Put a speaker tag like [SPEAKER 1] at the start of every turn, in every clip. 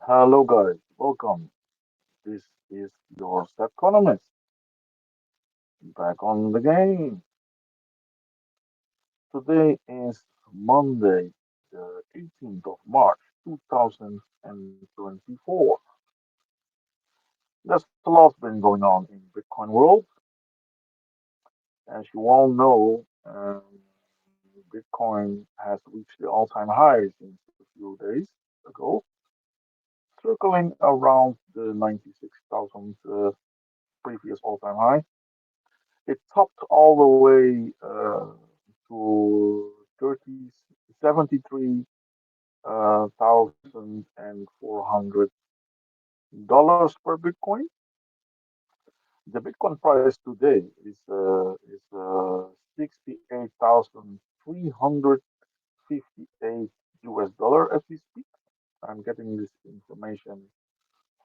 [SPEAKER 1] Hello, guys. Welcome. This is your economist back on the game. Today is Monday, the 18th of March, 2024. There's a lot been going on in Bitcoin world. As you all know, Bitcoin has reached the all-time highs in a few days ago, circling around the 96,000 previous all-time high. It topped all the way to 30, 73 thousand and $400 per Bitcoin. The Bitcoin price today is 68,358 US dollar as we speak. I'm getting this information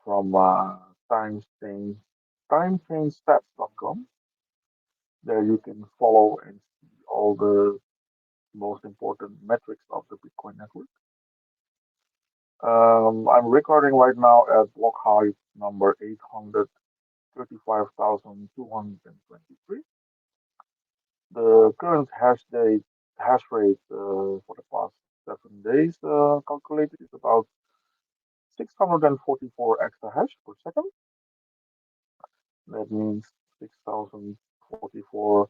[SPEAKER 1] from timechainstats.com. There you can follow and see all the most important metrics of the Bitcoin network. I'm recording right now at block height number 835,223. The current hash rate for the past 7 days calculated is about 644 exahash per second. That means 6,044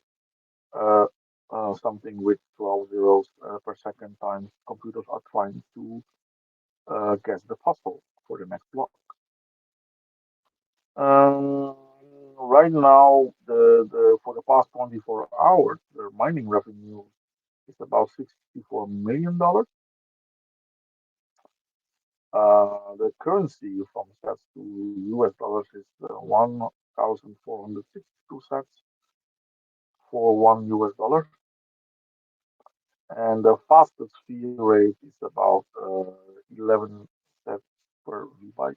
[SPEAKER 1] uh, something with 12 zeros per second times computers are trying to guess the puzzle for the next block. Um, right now, the for the past 24 hours, their mining revenue is about $64 million. The currency from sats to US dollars is 1,462 sats for one US dollar, and the fastest fee rate is about 11 sats per VByte.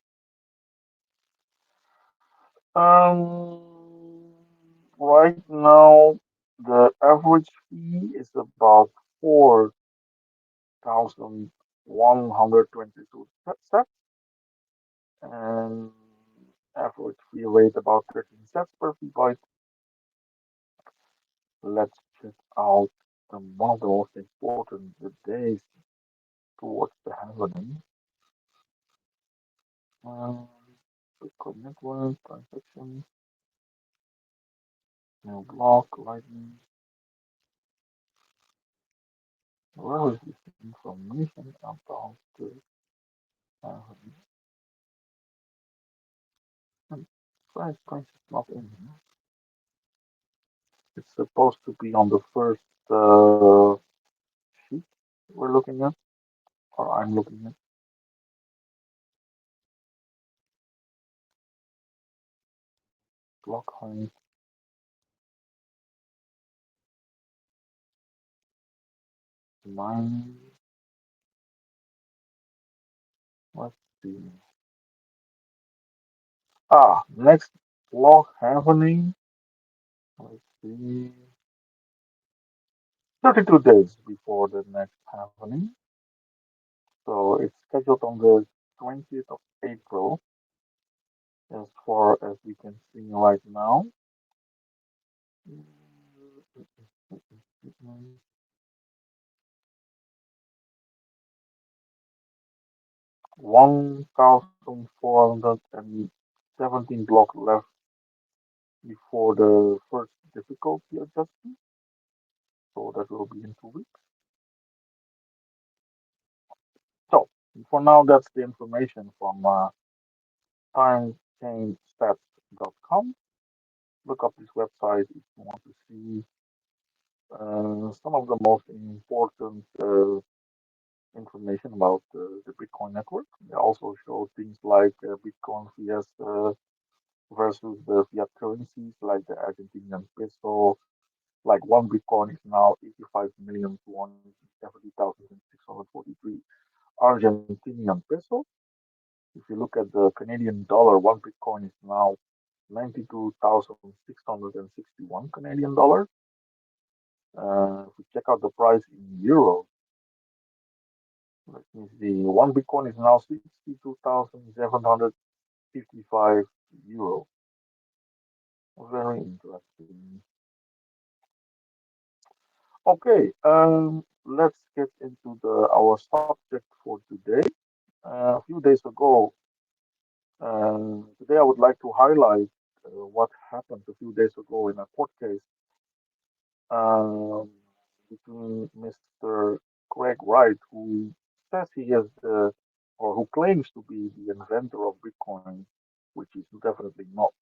[SPEAKER 1] Right now, the average fee is about 4,122 sats, and average fee rate about 13 sats per byte. Let's check out one of the most important the days towards the halving. Um, Bitcoin network transactions, new block, lightning. Where is this information about the halving? Hmm, price is not in here. It's supposed to be on the first sheet we're looking at, or I'm looking at. Block height, line. Let's see. Next block happening. Let's see. 32 days before the next happening. So it's scheduled on the 20th of April, as far as we can see right now. 1,417 block left before the first difficulty adjustment. So that will be in 2 weeks. So for now, that's the information from timechainstats.com. Look up this website if you want to see some of the most important information about the Bitcoin network. They also show things like Bitcoin versus the fiat currencies like the Argentinian peso. Like one Bitcoin is now 85,270,643 Argentinian pesos. If you look at the Canadian dollar, one Bitcoin is now 92,661 Canadian dollars. If we check out the price in euros, Let me see. One Bitcoin is now 62,755 euro. Very interesting. Okay, let's get into the our subject for today. A few days ago, today I would like to highlight what happened a few days ago in a court case um, between Mr. Craig Wright, who says he is the, or who claims to be the inventor of Bitcoin, which is definitely not,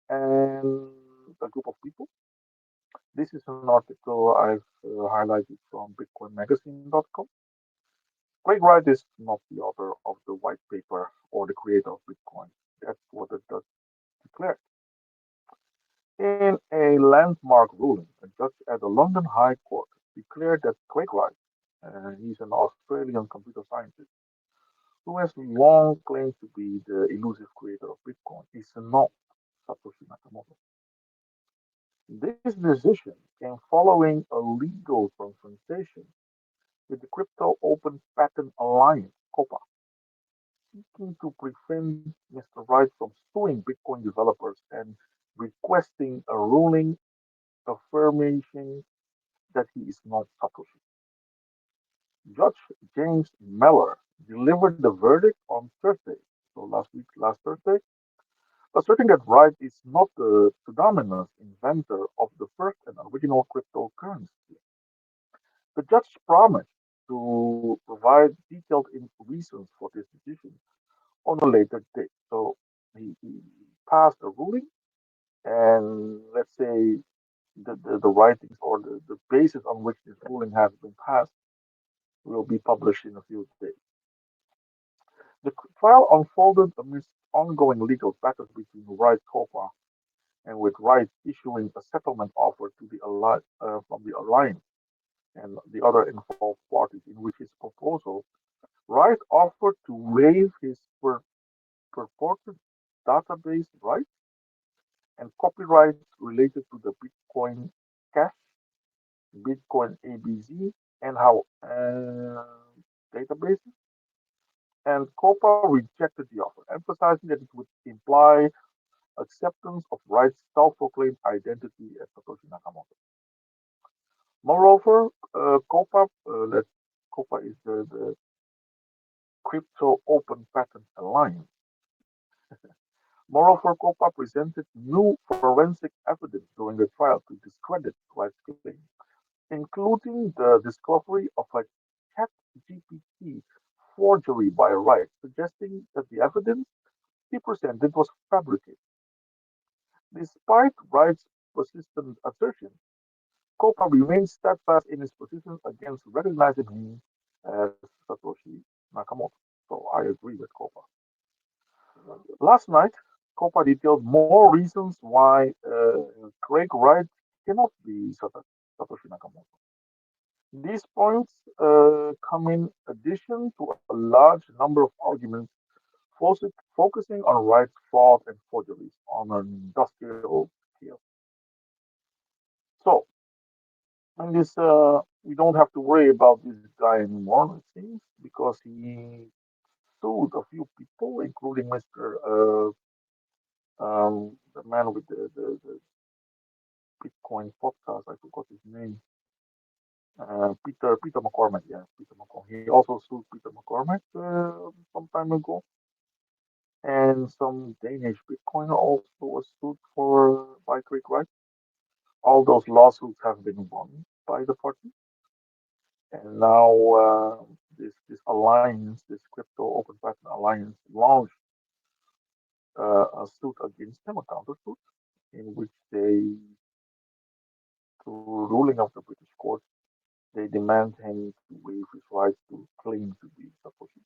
[SPEAKER 1] and a group of people. This is an article I've highlighted from BitcoinMagazine.com. Craig Wright is not the author of the white paper or the creator of Bitcoin. That's what it does declare. In a landmark ruling, a judge at the London High Court declared that Craig Wright, he's an Australian computer scientist who has long claimed to be the elusive creator of Bitcoin, is not Satoshi Nakamoto. This decision came following a legal confrontation with the Crypto Open Patent Alliance, COPA, seeking to prevent Mr. Wright from suing Bitcoin developers and requesting a ruling affirmation that he is not Satoshi. Judge James Mellor delivered the verdict on Thursday, so last Thursday, asserting that Wright is not the predominant inventor of the first and original cryptocurrency. The judge promised to provide detailed reasons for this decision on a later date. So he passed a ruling, and let's say the writings or the basis on which this ruling has been passed will be published in a few days. The trial unfolded amidst ongoing legal battles between Wright Copa and with Wright issuing a settlement offer to the from the alliance and the other involved parties, in which his proposal, Wright offered to waive his purported database rights and copyrights related to the Bitcoin Cash, Bitcoin ABZ, and how databases. And Copa rejected the offer, emphasizing that it would imply acceptance of Wright's self-proclaimed identity as Satoshi Nakamoto. Moreover, Copa is the Crypto Open Patent Alliance. Moreover, Copa presented new forensic evidence during the trial to discredit Wright's claim, including the discovery of a ChatGPT forgery by Wright, suggesting that the evidence he presented was fabricated. Despite Wright's persistent assertion, Copa remains steadfast in his position against recognizing him as Satoshi Nakamoto. So I agree with Copa. Last night, Copa detailed more reasons why Craig Wright cannot be Satoshi Nakamoto. These points come in addition to a large number of arguments focusing on Wright's fraud and forgeries on an industrial scale. So, and this, we don't have to worry about this guy anymore, it seems, because he sued a few people, including Mr. The man with the Bitcoin podcast. I forgot his name. Peter McCormack. Yeah, Peter McCormack. He also sued Peter McCormack some time ago, and some Danish Bitcoiner also was sued for by Greek rights. All those lawsuits have been won by the party, and now this alliance, this crypto open patent alliance, launched a suit against them, a countersuit, in which they, through ruling of the British court, they demand him to waive his right to claim to be Satoshi.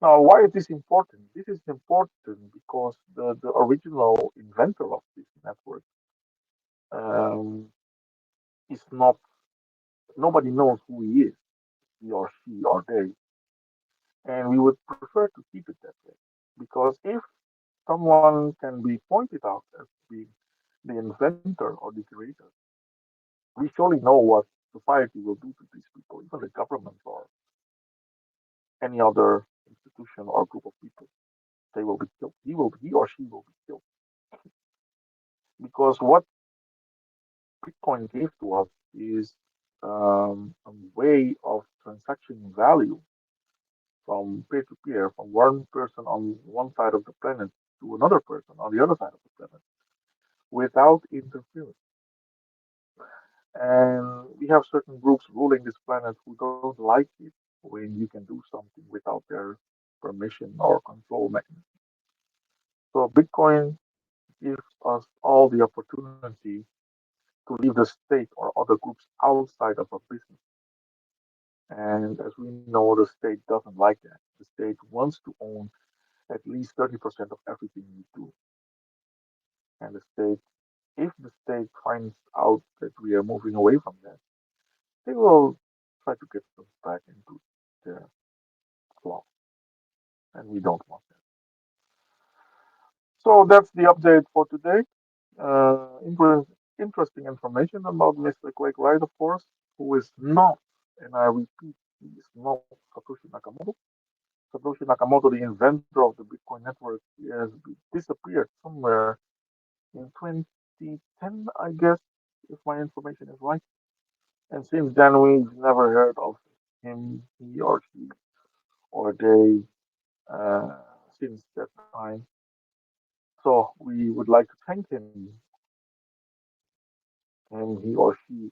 [SPEAKER 1] Now, why is this important? This is important because the original inventor of this network um, is not, nobody knows who he is, he or she or they, and we would prefer to keep it that way. Because if someone can be pointed out as being the inventor or the creator, we surely know what society will do to these people, even the government or any other institution or group of people. They will be killed. He or she will be killed because what Bitcoin gave to us is a way of transaction value from peer to peer, from one person on one side of the planet to another person on the other side of the planet without interference. And we have certain groups ruling this planet who don't like it when you can do something without their permission or control mechanism. So Bitcoin gives us all the opportunity to leave the state or other groups outside of our business. And as we know, the state doesn't like that. The state wants to own at least 30% of everything we do. And the state, if the state finds out that we are moving away from that, they will try to get us back into their claw. And we don't want that. So that's the update for today. Interesting information about Mr. Quake Wright, of course, who is not, and I repeat, he is not Satoshi Nakamoto. Satoshi Nakamoto, the inventor of the Bitcoin network, he has disappeared somewhere in 2010, I guess, if my information is right. And since then, we've never heard of him, he or she, or they, uh, since that time. So we would like to thank him, he or she,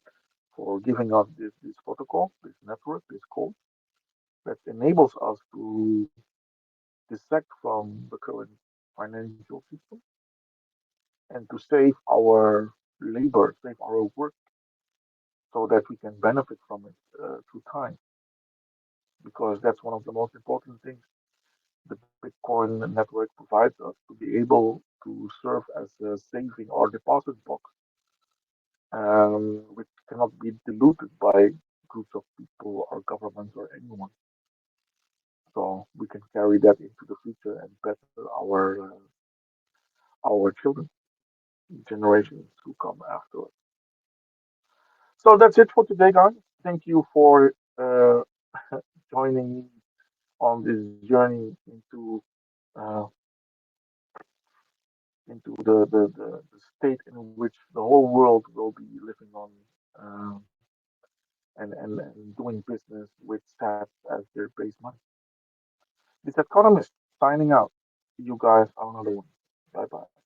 [SPEAKER 1] for giving us this protocol, this network, this code that enables us to dissect from the current financial system and to save our labor, save our work, so that we can benefit from it through time. Because that's one of the most important things the Bitcoin network provides us to be able to serve as a saving or deposit box, which cannot be diluted by groups of people or governments or anyone. So we can carry that into the future and better our children, generations who come after us. So that's it for today, guys. Thank you for uh, joining me on this journey uh, into the state in which the whole world will be living on, um, and doing business with sats as their base money. This economist signing out. See you guys on another one. Bye bye.